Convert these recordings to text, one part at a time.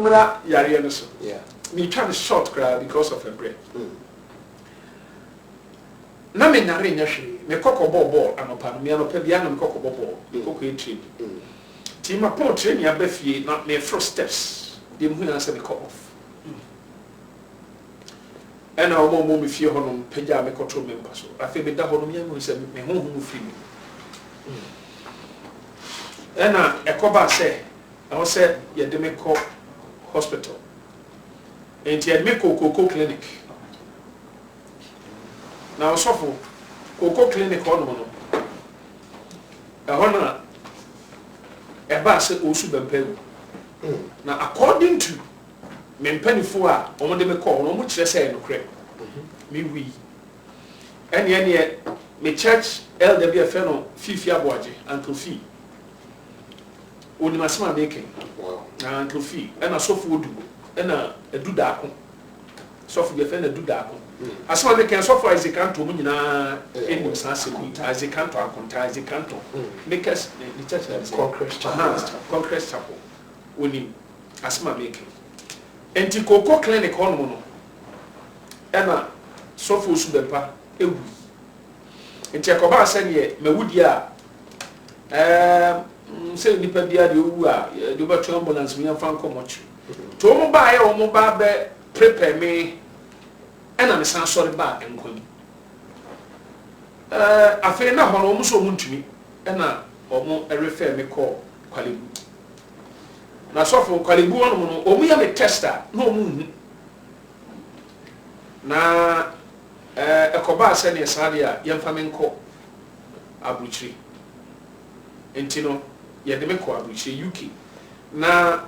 Yari no so. Yeah. Me try to short cry because of a break. Na me nare nya hwe. Me kokko ball anopa no me anopa bia na me kokko ball. Me kokko etrain. Ti ma pon train ya ba fie na me first steps. Dem hu na say me call off. And I want me fear honum peja me control me paso. I feel me da honum ya me say me honum free me. And a coba say I was say ye de me call hospital. And ye me Coco clinic. Now so Coco clinic on no. A hona e ba say osu bempewu. Now according to me mpanifo a omo de me call no mo kire say no kre. Me we. Ene me church LWF no Fifi Aboaje Uncle Fi. Oni masema making. Wow. Na Uncle Fi ena sofu odu ena edu daako. Sofu be fe na edu daako. Asema me ken sofu Isaac Anto mu nyina enu sanse ku Isaac Anto akonta Isaac Anto. Makers the church has Congress Chapel. Oni asema making. Enti Coco clinic on no. Ena sofu su bempa ewu. Enti akoba asanye mewudi a say nipa bia de owu a de ba to ambulance me fan komochi. To mo ba ye o mo ba be prepare me ena me san sori ba enkoni. Afi na hono mo so mo ntumi ena o mo refer me call Kwalebu. Na sofu Kwalebu on mo no o mo ya me tester na o mo hu. Na ekoba asane sade a yemfa me nko abuchiri. Entino ye de me ko abuchiri UK. Na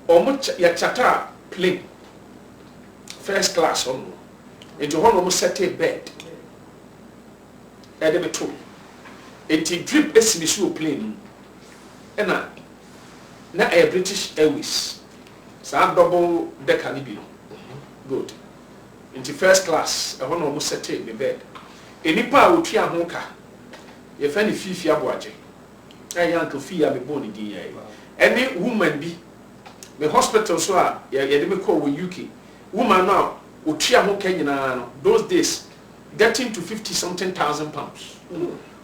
omo ya chata plane first class on. Ento hono mo set a bed. E de me to. Enti drip esimi so plane. Na British Airways. Sa double decker ni bi no. Good. Into first class, I want almost set the bed. Any power would try honka. If any Fifi Aboaje, I Uncle Fia be born in any woman be the hospital so ya didn't call with UK. Woman now would try honka those days getting to 50-something thousand pounds.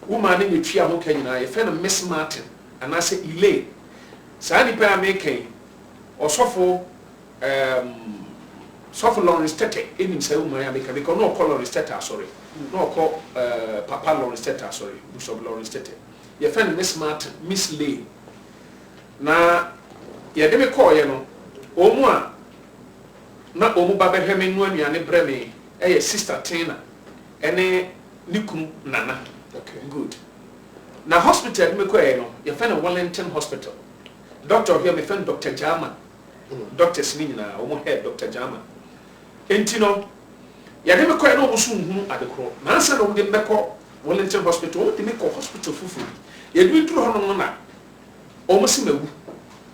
Woman in the try honka if any Miss Martin and I say Elaine. Sani pa making or so for Lawrence Tete in say America because no call Lawrence Tete sorry no call Papa Lawrence Tete sorry Bishop Lawrence Tete your friend Miss Martin Miss Lee na ye de me call ye no omu a na omu ba behwe me nu anuane breme e sister Tina ene nikum nana okay good na hospital me call ye no your friend Wellington Hospital doctor here me friend Dr. German Dr. Snina omu head Dr. German Entino, ya de me ko no musu hu adekro. Na ansa no de me ko Wellington Hospital, de me ko hospital fufu. Ya du tru hono na. O mo se mawu.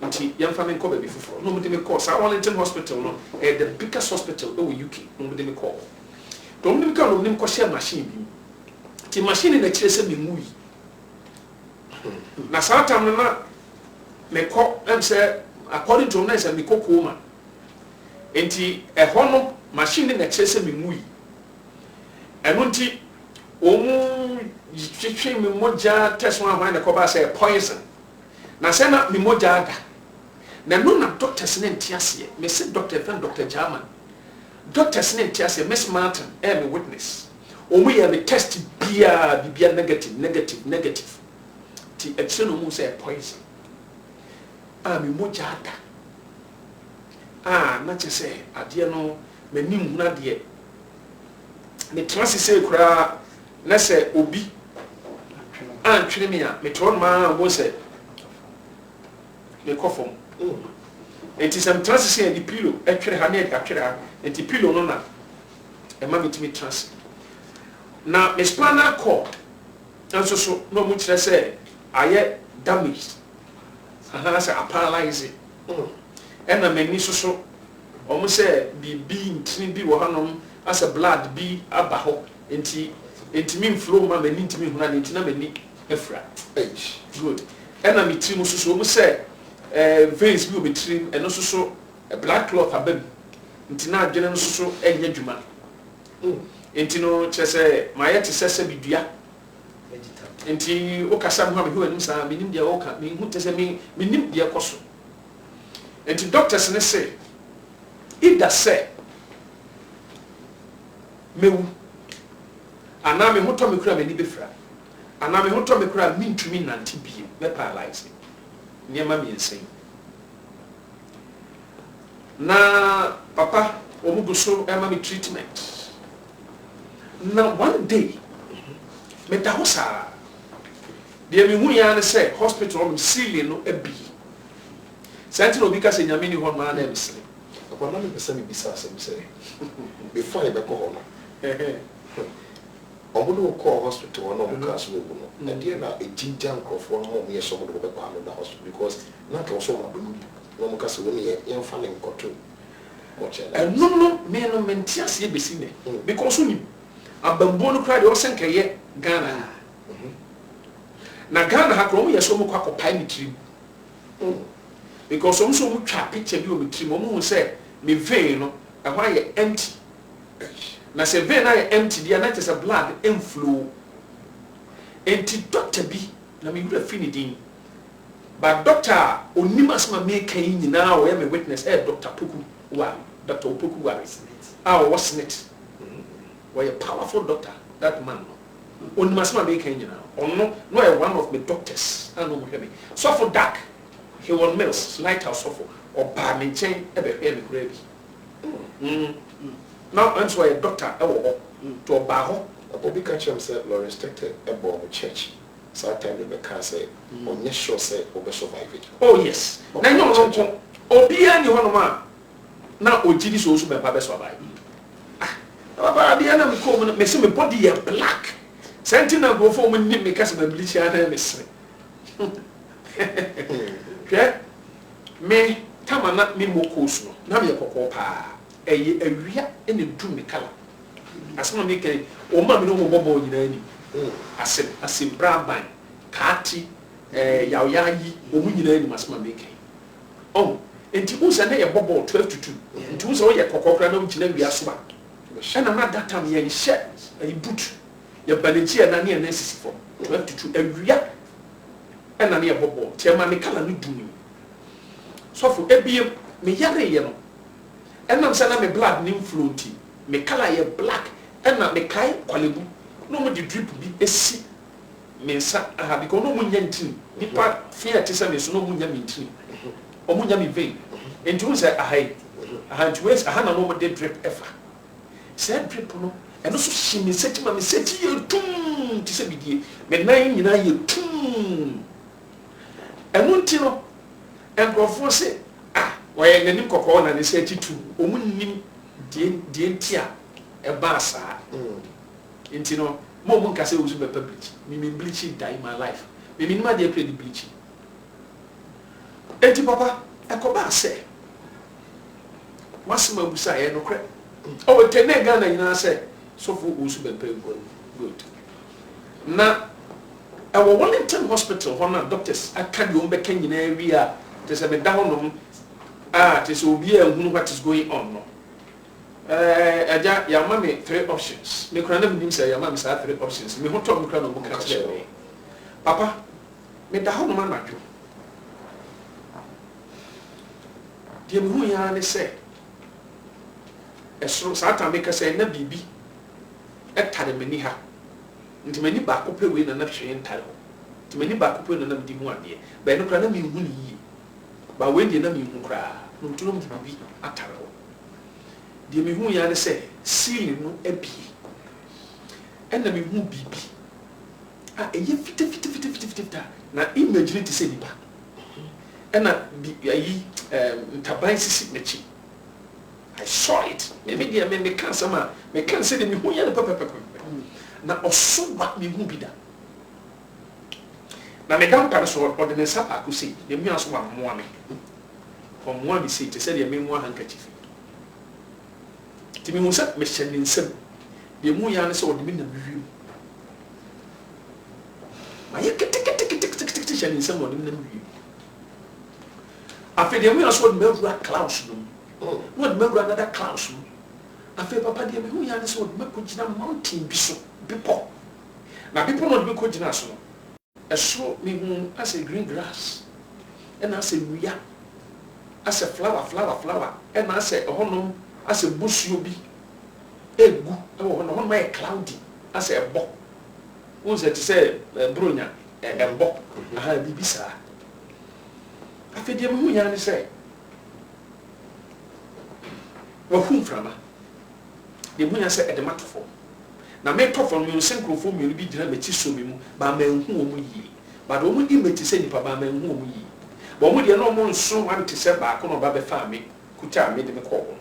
Nti ya mfa me ko ba bi fufu. No mo de me ko sa Wellington Hospital no, the biggest hospital in UK. No mo de me ko. To mo de me ko no ko share machine bi. Ti machine na kire se me mu yi. Na sa tam na me ko am say according to na say me ko ma. Enti hono machine na kire se me mu yi. Eno nti omu twetwe me moja test one when the ko ba say poison. Na say na me moja aga. Na no na doctors na ntiase. Me say doctor friend Dr. German. Doctors na ntiase Miss Martin me witness. Omu ya me test bia negative. Ti ekse no mu say poison. Me moja aga. Na che say ade no manim hu ade. Me trans say kura na say obi antwene me a me tron ma mo say me kofom enti sam trans say di pillow etwere ha na etwere ha enti pillow no na e ma metimi trans na me spinal cord anso so no mo kire say aye damaged say paralyze na me ni so omo say bibi ntini bi wo hanom as a blood bi abaho enti min flow ma me ntimi huna enti na me ni efra good na me tiri mususu omo say veins bi obetrim eno so black cloth abam nti na adwene no so enye dwuma nti no kyese maye te sese bidua nti o kasa mo ha me hwanim sa me nim dia o ka me hu te se me nim dia koso nti doctors ne say ida say mewu ana me hoto me kura me ni befra ana me hoto me kura mintumi nante biem me paralyze niema me nsɛn na papa omu guso ema me treatment na one day me da ho saa de me hu ya ne sɛ hospital on ceiling no abi sɛnti obi ka sɛ nyame ni ho ma na emsere papa na me pese me bisa asɛm sɛ before e be ko ho no obodo ko hospital no mo ka so ebu no e na ejinja nkrofo no mo ye so mo do be ko no hospital because na ka so mo do no mo ka so wo ye yemfa ne nkoto mo chela no me no mentiase be si ne because uni abambo no kra de o senka ye Ghana na Ghana ha kro mo ye so mo kwa kopai ni trim because so mo twa picture bi o me trim mo hu say me vein no e ho ye empty na se vein na empty dia na it is a blood inflow enti doctor bi na me wura fini din but doctor onima sama me kan nyina o ya me witness Dr. Poku wa Dr. Poku wa was it why a powerful doctor that man no onima sama me kan nyina ono no one of the doctors anu mo hwe me so for dark he won mills lighthouse so for oba me chen e be hwe me kura bi now and so a doctor to oba ho obi ka chem say Lawrence Tete e bo mo church so time they can say onye sure say obe survive it oh yes na nyo no ko obi ani ho no ma na ogidi so be pa be survive baba dia na me ko me se me body ye black sentina go for me me ka se me bleach ana me sre ke me tamana me mokos no na me kokko pa eye awia ene du me kala asema me kai o ma me no bobo nyina ni asim braban kati yaoyayi o mu nyina ni asema me kai oh enti unsa na ye bobo 12 to 2 enti unsa o ye kokokra na unchina wia so ba ena na that time ye hye e boot ye balechi na ne na sisi fo 12 to 2 awia ena na ye bobo tiama me kala no du ni so for ebiem me yare ye no enam say na me blood nim floating me color ye black ena me kai kwalebu no mo di drip bi esi me nsa aha because no mo nya ntin nipa fear te say me so no mo nya me ntin o mo nya me vein enti wo say aha nti we aha na no mo de drip efa say drip no eno so hye me seti ma me seti ye tum ti say bidie me nan nyina ye tum eno nti no enkrofo say why nanim kokko na ne say titu omunnim die ntia e ba saa enti no mo mun ka say ozu be publish me bleach die my life me minima dey play the bleach enti papa e ko ba say wasima busa ye no kre o tene Ghana nyina say so for ozu be good na our Wellington Hospital one doctors aka di o be kan nyina wi a te say me da honom this will be what is going on. No. Your mommy 3 options. Me cry never say your mommy say 3 options. Me want to me cry no book me. Papa, me da ho no man madwo. Die me hu ya ne say. Esro satan make say na bibi. E tare mani ha. Nti mani ba ko pe we na hwe ntare ho. Nti mani ba ko pe na di mu ade. Ba no cry na me hu ni yi. Ba we die na me hu kra. No tunom di bibi atare ho. Die me hu ya ne say ceiling no abie. Ena me hu bibi. Eye fita na image ni te say nipa. Ena ayi ntaban sisi nechi. I saw it. Me dia me kan sama, me kan say me hu ya ne papa. Na oso wa me hu bida. Na me dan pa so ordinary sapa ko say, me mu aso wa moa me. For moa me say te say dia me mu handkerchief. Ti me hu say me hye ni nsam. Dia mu ya ne say odi me na wiwi. Ma ye kete hye ni nsam odi me na wiwi. afei deɛ mu yɛ so ɔde mɛwura clouds no mu ɔde mɛwura another clouds no afei papa deɛ mehu yɛ ne sɛ ɔde mɛkɔgyina mountain bi so bepɔ na bepɔ no ɔde mɛkɔgyina so no ɛsoro mehu asɛ green grass ɛna asɛ nnua asɛ flower ɛna asɛ ɛhɔnom asɛ bosuo bi egu ɛwɔ hɔ na hɔnom ayɛ cloudy asɛ ɛbɔ wɔn sɛ te sɛ bronya ɛbɔ aha bibi saa afei deɛ mehu yɛ ne sɛ wahu mframa deɛ mehu yɛ sɛ ɛde ma to fam na metɔ fam no sɛ nkurɔfoɔ mmienu bi gyina m'akyi so mi mu ba manhu wɔn yie ba de wɔn image sɛ nipa ba manhu wɔn yie ba wɔn deɛ na wɔn nso wɔn te sɛ baako na ɔba bɛfa me kuta me de me kɔɔ hɔ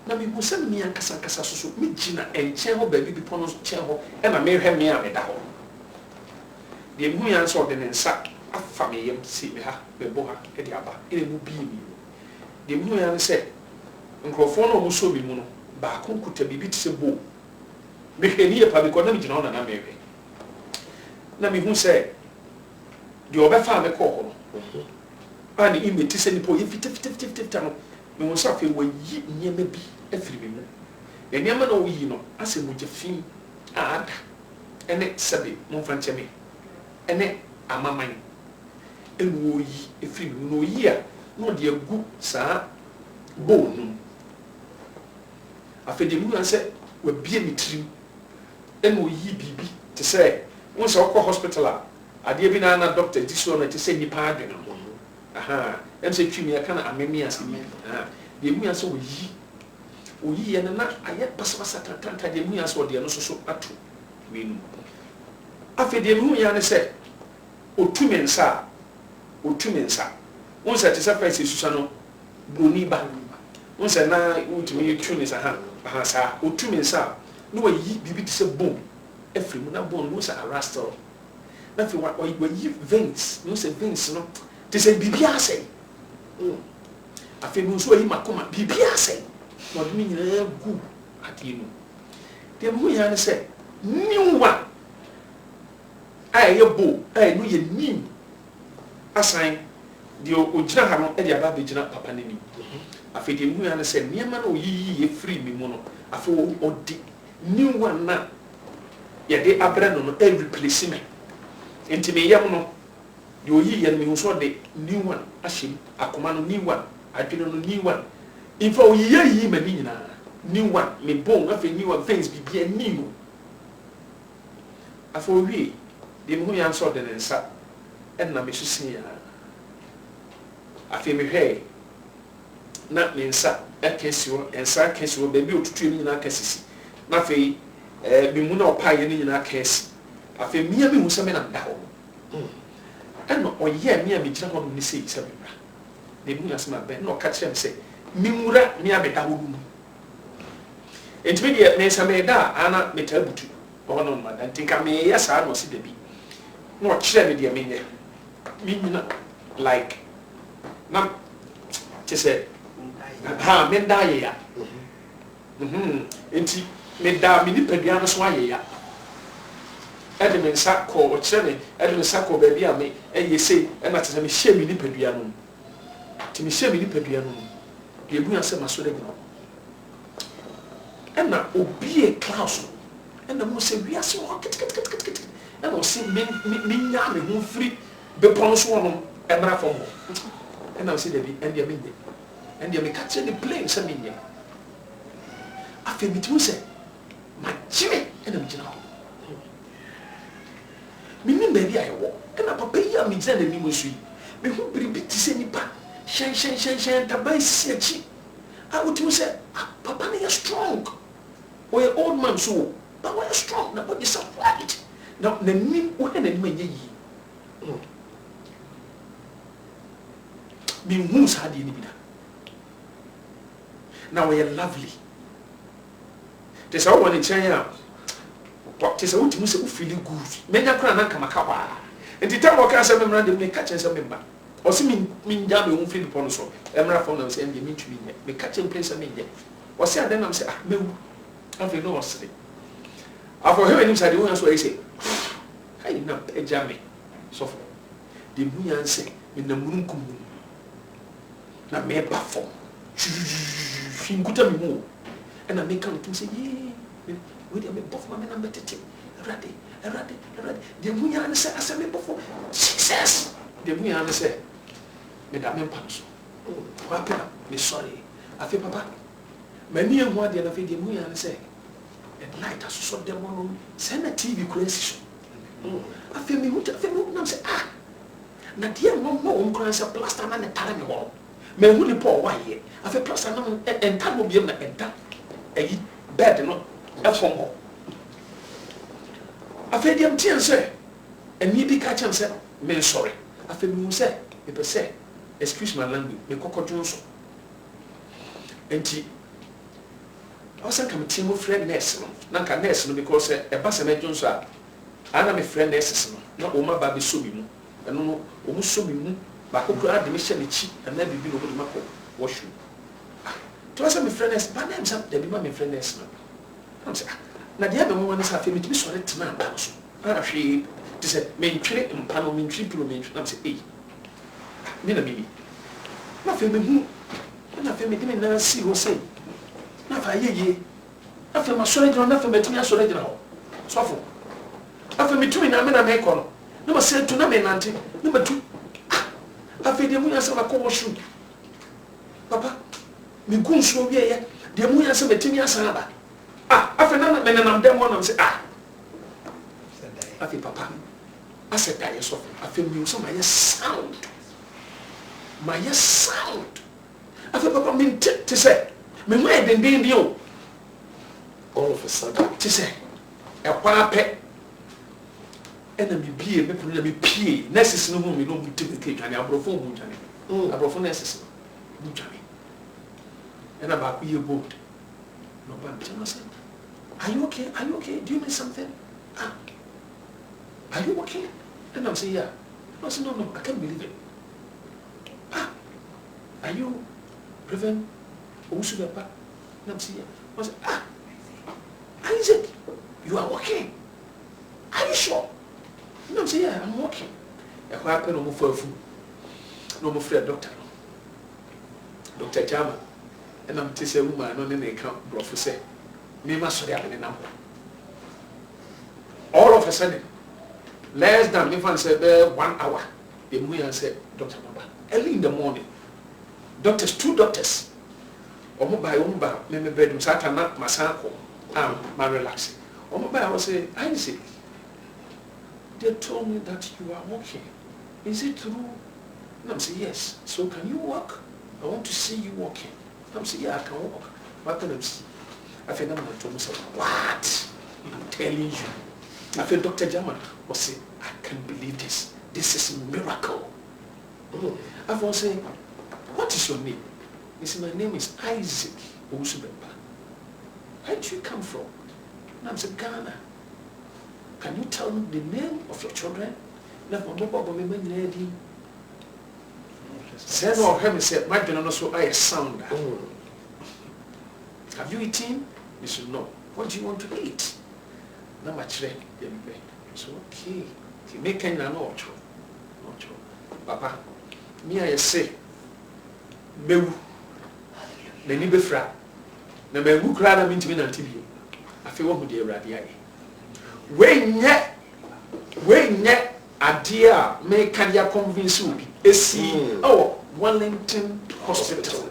na mehu sɛ me ankasa so me gyina nkyɛn hɔ baabi bepɔ no nkyɛn hɔ ɛna mehwɛ me a meda hɔ deɛ mehu yɛ sɛ ɔde ne nsa afa me yam si me ha bɛbɔ ha ɛde aba ɛna mu bii mi deɛ mehu yɛ sɛ nkurɔfoɔ na wɔn so mi mu no baako kuta biribi te sɛ bowl mehwɛ ni yɛ pa bikɔ na megyina hɔ na mehwɛ na mehu sɛ deɛ ɔbɛfa me kɔɔ hɔ no a ne ime te sɛ nipa ɔyɛ fitafitafita no mehu sɛ afei wayi nneɛma bi afiri me mu na nneɛma na ɔyi no asɛ mogya fi a ada ɛne sɛbe momfa nkyɛ me ɛne amaman ɛna ɔyi afiri me mu na ɔyi a na ɔde agu saa bowl no mu afei deɛ mu sɛ wabie me tirim ɛna ɔyi biribi te sɛ wɔn sɛ ɔkɔ hospital a adeɛ bi na doctor di so na te sɛ nipa adwene ho aha ɛm sɛ twimi aka na amemi ase mi deɛ mu sɛ ɔyi yɛ na ayɛ pasapasa tantanta deɛ mu sɛ ɔde no soso ato wenu afei deɛ mu yɛ ne sɛ ɔtu me nsa wɔn sɛ te sɛ fɛ sɛ susa no broni ba wɔn sɛ na wotumi tu ne sa ha saa ɔtu me nsa na wayi biribi te sɛ bone afiri mu na bone no sɛ arastel na afei wayi veins no sɛ veins no te sɛ biribi asɛe afei no nso wayi makoma biribi asɛe na ɔde ne nyinaa gu adeɛ no deɛ mehu yɛ ne sɛ new one a ɛyɛ bowl a ɛno yɛ nim asan deɛ ɔgyina ha no ɛde aba abɛgyina papa n'anim afei deɛ mehu yɛ ne sɛ nneɛma na ɔyiyi yɛ firi me mu no afei ɔde new one na yɛde abrɛ no no replace me nti me yam no deɛ ɔyiyi yɛ no mehu sɛ ɔde new one ahyɛ mu akoma no new one adwene no new one in fact ɔyiyi ma ne nyinaa new one me bone afei new one veins bibia new afei ɔwie deɛ mehu yɛ nso ɔde ne nsa ɛnna me so si ya afei mehwɛ na me nsa ɛkɛsi hɔ nsa kɛsi hɔ baabi otutu ne nyinaa kɛsisi na afei bimu na ɔpa yɛ ne nyinaa kɛsi afei mia me hu sɛ me na da hɔ ɛna ɔyɛ mia me gyina hɔ no ne sɛ sɛ me bra de mu yasema bɛ na ɔka kyerɛ me sɛ mimura mia bɛda hɔ mu entimi deɛ me nsa me da ana me taa butu ɔhɔ no ma da ntinka me yɛ saa na ɔsi da bi na ɔkyerɛ me deɛ menyɛ me nyina like na te sɛ ha me da yɛ ya enti me da me nipadua no so ayɛ ya ɛde me nsa kɔ ɔkyerɛ me ɛde me nsa kɔ baabi a me ɛyɛ sei ɛna te sɛ me hyɛ me nipadua no mu te me hyɛ me nipadua no mu deɛ ebu yɛn sɛ ma so de gyina ɛna obie class ɛna mo sɛ wiase wɔ ketekete ɛna ɔsɛ me nya me ho firi bepɔ no so wɔ no ɛmra fam hɔ ɛna ɔsɛ dabi ɛndeɛ me nyɛ ɛndeɛ me ka kyerɛ ne plain sɛ me nyɛ afei metumi sɛ magyere ɛna megyina hɔ menim baabi a yɛwɔ ɛna papa yi a megyina n'anim so yi mehu biribi te sɛ nipa hyɛn taban sisi akyi a wotumi sɛ papa no yɛ strong ɔyɛ old man so but wɔyɛ strong na bɔde sɛ white na n'anim wohɛ n'anim anyɛ yie menhu saa deɛ no bi da na wɔyɛ lovely te sɛ wowɔ ne nkyɛn a te sɛ wotumi sɛ wofeeli good mɛnya kora na nkamaka hɔ a nti tam wɔka sɛ memra de meka kyɛn sɛ memba ɔse menya me ho firi bepɔ no so ɛmra fam na sɛ ɛndeɛ mentumi nyɛ meka kyɛn mprɛ sɛ menyɛ ɔse adɛn nam sɛ mɛwu afei ne ɔsere afɔhwɛ w'anim sɛ deɛ wonya so ayɛ sɛ hai na agya me sɔfo deɛ mu ya nsɛ me na mununkum na me ba fom finguta me mu na me kan tum say ye we dey me bof ma me na metete erade de munya ne say asem me bofo Jesus de munya ne say me da me mpa so wa pena me sorry afi papa mani ehu ade na fe de munya ne say the light aso dem no say na TV kura afi me huta afi me na say na dia mo kura say plaster na ne tare me ho me hu ni Paul wa ye afi plaster na enta mo biem na enta eyi bed no efom ho afi dem tie say eni bi ka chem say me sorry afi me say me pe say excuse my language me kokodun so enti asan kam tie mo friend nurse no na ka nurse no because e ba se me dun so ana me friend nurses no na o ma ba be so bi mu eno no o mu so bi mu ba ko kura de me hye ne chi na bibi no mo mako washu to asa me friend nurse ba na am sam de bi ma me friend nurse no am say na dia be mo wan sa fe me timi so re tima ba so na hwe ti say me ntwere mpa no me ntwere pro me ntwere am say me na bibi na fe me hu na fe me timi na si ho say na fa yeye na fe ma so re jina na fe me timi so re jina ho sofo afa me tumi na me na me kono na ma se tu na me nante na ma tu afa de mu ya se ba ko washu papa me gun so wie ye de mu ya se metimi asan ba afa na me na nam dem wona me se afa papa ase da ye so afa mi so ma ye sound afa papa me te se me mu e den bi o all of a sudden te se e kwa pe ena me bie me punu na me pie nurses no hu me no mutim ke twane abrofo hu twane abrofo nurses no twane ena ba ku ye bold no ba me say are you okay do you need something are you okay and I'm saying yeah no say no I can't believe it are you Reverend Owusu-Bempah and I'm saying yeah I say Isaac you are okay are you sure no say yeah I'm working e ko happen no mo fafu no mo frɛ doctor Jama and I'm tell say woman no ne ka brofo say me ma so dey abene nam all of a sudden less than me fan say 1 hour the muya say Dr. Baba early in the morning two doctors omo ba me bedroom satana masako ma relax omo ba I was say I say they told me that you are working. Is it true? And I'm saying, yes. So can you walk? I want to see you walking. I'm saying, yeah, I can walk. What can I see? I feel I'm told myself, what? I'm telling you. I feel Dr. German was saying, I can't believe this. This is a miracle. I was saying, what is your name? He said, my name is Isaac Owusu-Bempah. Where did you come from? And I'm saying, Ghana. Can you tell me the name of your children? Said or him said, my children also I sound. Have you eaten? He said, no. What do you want to eat? Na machre, so okay. He make any no cho. Papa, me I say, bewu. Na ni befra. Na bewu kra na mintimi na TV. Afi wo hu de awrade aye. Wenye adia me can ya convince you esi Wellington Hospital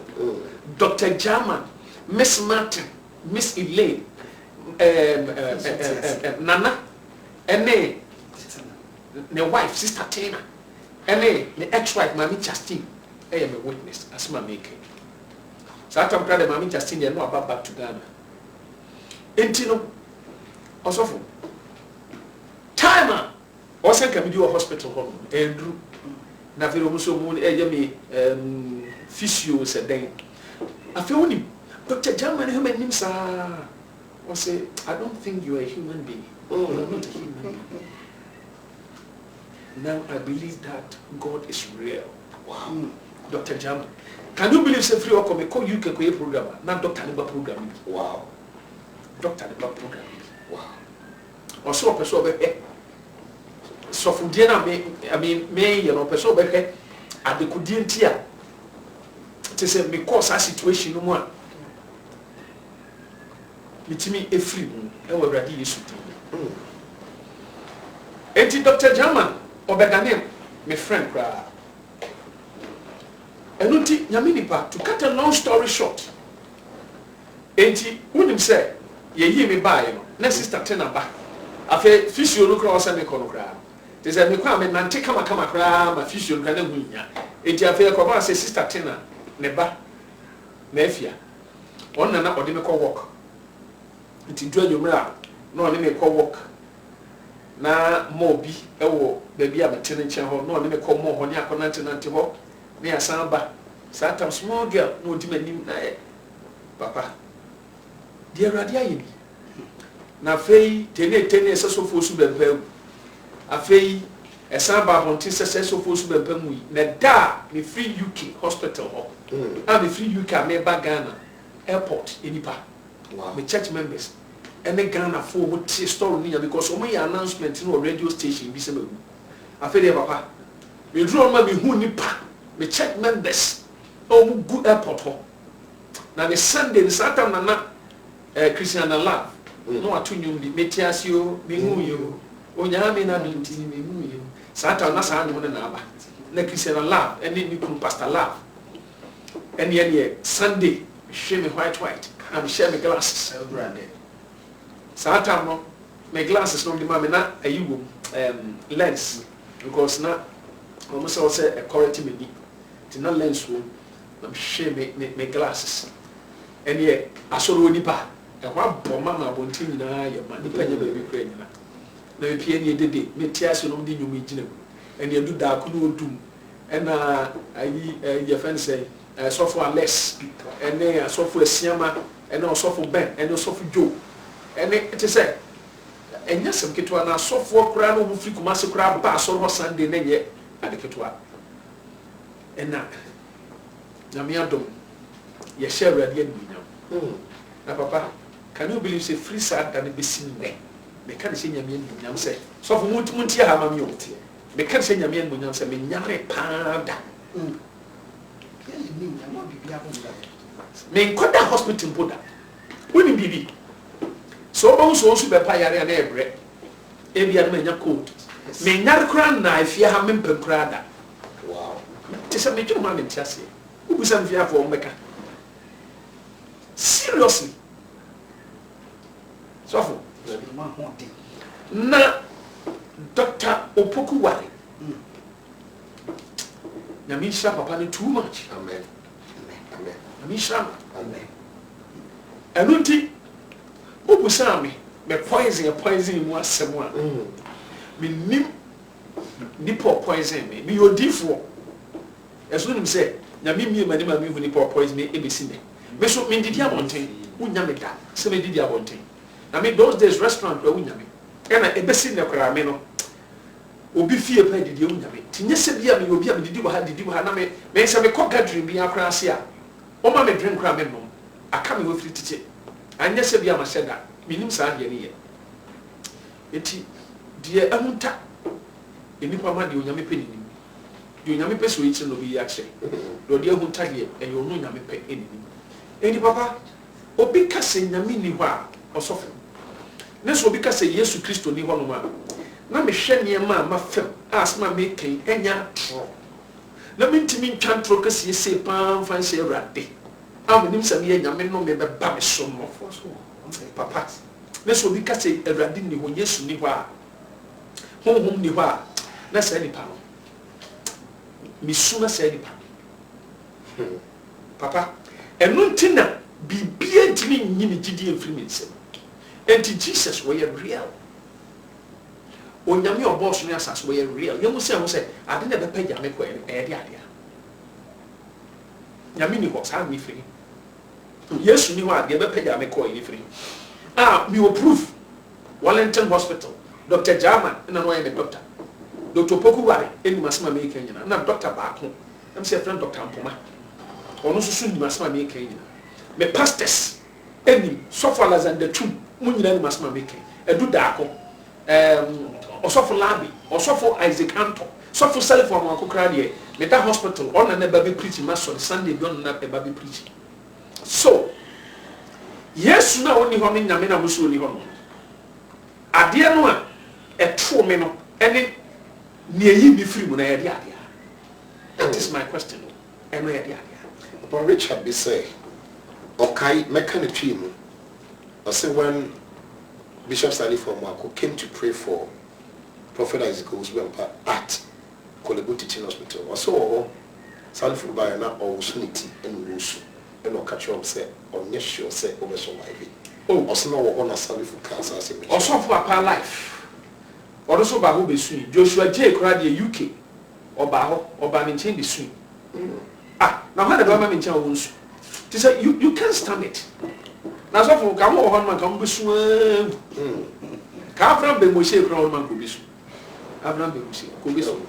Dr. German Miss Martin Miss Elaine Nana ene ne wife sister Tina ene ne ex-wife Mami Justine I am a witness as my making so I talk about Mami Justine they know about back to Ghana entino also time also can be do a hospital home Andrew na vero muso mu me physio said then I feel him Dr. German human names are say I don't think you are a human being. You are not a human being. Now I believe that God is real. Wow. Dr. German, can you believe say free or come call UK program not Dr. Niba program? Wow. Dr. Niba program. Wow. Also person be so from Diana me you know person be adekudie ntia te say me cause a situation no mu a mitimi efri mu e wo Awurade Yesu din enti Dr. German Obedanem my friend kra enunti nyame nipa to cut a long story short enti wonim say ye yi me bae no na sister Tena ba afa physio no kra o say me kono kra te say me kwa me nante kama kra ma physio no kra na hunya enti afa ko ba say sister Tena ne ba na afia on na ode me ko work enti du anwumra na one me ko work na mo bi ewo baby a metene nchen ho na one me ko mo ho ne akonante ho ne asan ba satam small girl no di manim na papa di Awurade ayi na fei tene sesofo su bempa afei esan ba honte sesofo su bempa mu na da me free UK hospital ho and me free UK me ba Ghana airport enipa me church members and the Ghana for what story niya because o my announcement no radio station bi se magu afei de papa me draw ma me hu nipa me church members o mu good airport ho na me Sunday satam na Christian Love no atunyu bi metiasio me hu yo onyame na ntini me hu yo satam na sa no na aba na Christian Love and ni kun Pastor Love and ye Sunday show me white and share me glasses branded satam no me glasses no di ma me na ayiwo lens because na almost say a correct me ti na lens wo na share me glasses and ye asoro nipa e kwa boma ma bonti nyina ye ma nipa nya ba bi kra nyina na me pie ne dede me tiaso no di nyum gina and ye do da ku no odum and ayi ye fan say sofo Alex and sofo Asiama and sofo Ben and sofo Joe and it say enya sem ketwa na sofo kra no mu firi Kumasi kra ba so ho Sunday na ye ade ketwa ena na me adom ye share Awurade anunyam na papa can you believe say free sad than be seen me can say nyame anunyam say sofo munti ha ma me ote me can say nyame anunyam say me nyare pa da me koda hospital poda woni bibi so ba so be pa yare na ebre e bia na nya cold me nyare kra na afia ha me mpem kra da wow tisa me tuma me tiase ubusa mfia fo mbeka seriously so for na Dr. Opoku Ware Nyamisha papa ni too much amen Nyamisha amen enunti obusa me poison mu asem a me nim nipo poison me yodifo eso nim say nyame mi mani ma me hu nipo poison me ebesi me so me didi abonten unya me da se me didi abonten na me those days restaurant where unya me na ebesi ne kwara me no obi fie pa didi unya me tinye se bia me obi a me didi wa ha na me se me ko gathering bi akra ase a o ma me drink kra me no aka me wo firi tiche anya se bia ma sheda minim sa de ne ye eti de ahunta enipa ma de onyame pe ninim de onyame pe so ichi no bi ya kye do de ahunta de e yo no onyame pe eninim eni papa obi ka se nyame ni ho a osofo ne so obi ka se Yesu Kristo ni ho no ma na me hwe ne ma ma fem asma me kan enya tro na me ntimi ntwa tro ka se se pam fan se Awurade am nim sa me nyame no me be ba me so mo papa ne so obi ka se Awurade ni ho Yesu ni ho a honhom ni ho a na sa ni pa no mi suma sa ni pa papa enuntina bibia ntimi nyini gidi enfiri nsem enti Jesus we real onyame oboss no asas we real yemu say ade na be pagya me ko e de ade nyame ni ho sa mi firi Yesu ni ho ade be pagya me ko e firi mi o proof Wellington Hospital Dr. German na no ye me doctor Dr. Opoku Ware eni masema me kan nyina na doctor baako am say friend Dr. Mpoma ono susu ni masema me kan nyina me pastors eni sofo Alexander Tum mu nyina ni masema me kan edu daako osofo Labi osofo Isaac Anto so for self for one kokra de me that hospital on na baby preaching ma so Sunday be on na baby preaching so yes na oni ho ne nyame na muso ni ho no ade no a eto me no ene ne yi mi free mu na ye de ade that is my question eno ye de ade but Richard be say okay mechanic mu I say when Bishop Stanley Formako came to pray for Prophet Isaac Oswempa at Kolebu Teaching Hospital. I saw Stanley Formako na opportunity and rules and no catch up say on yes sure say over so ivy. Oh, also no one Stanley Formako say. Also for a life. Also ba ho besu Joshua J kra de UK oba me nchen besu. Ah, now when the government nchen wo nsu. They say you can't stand it. Na so for come on man come besu. Ka Abraham be Moshe kra man ko besu. Abraham be Moshe ko besu.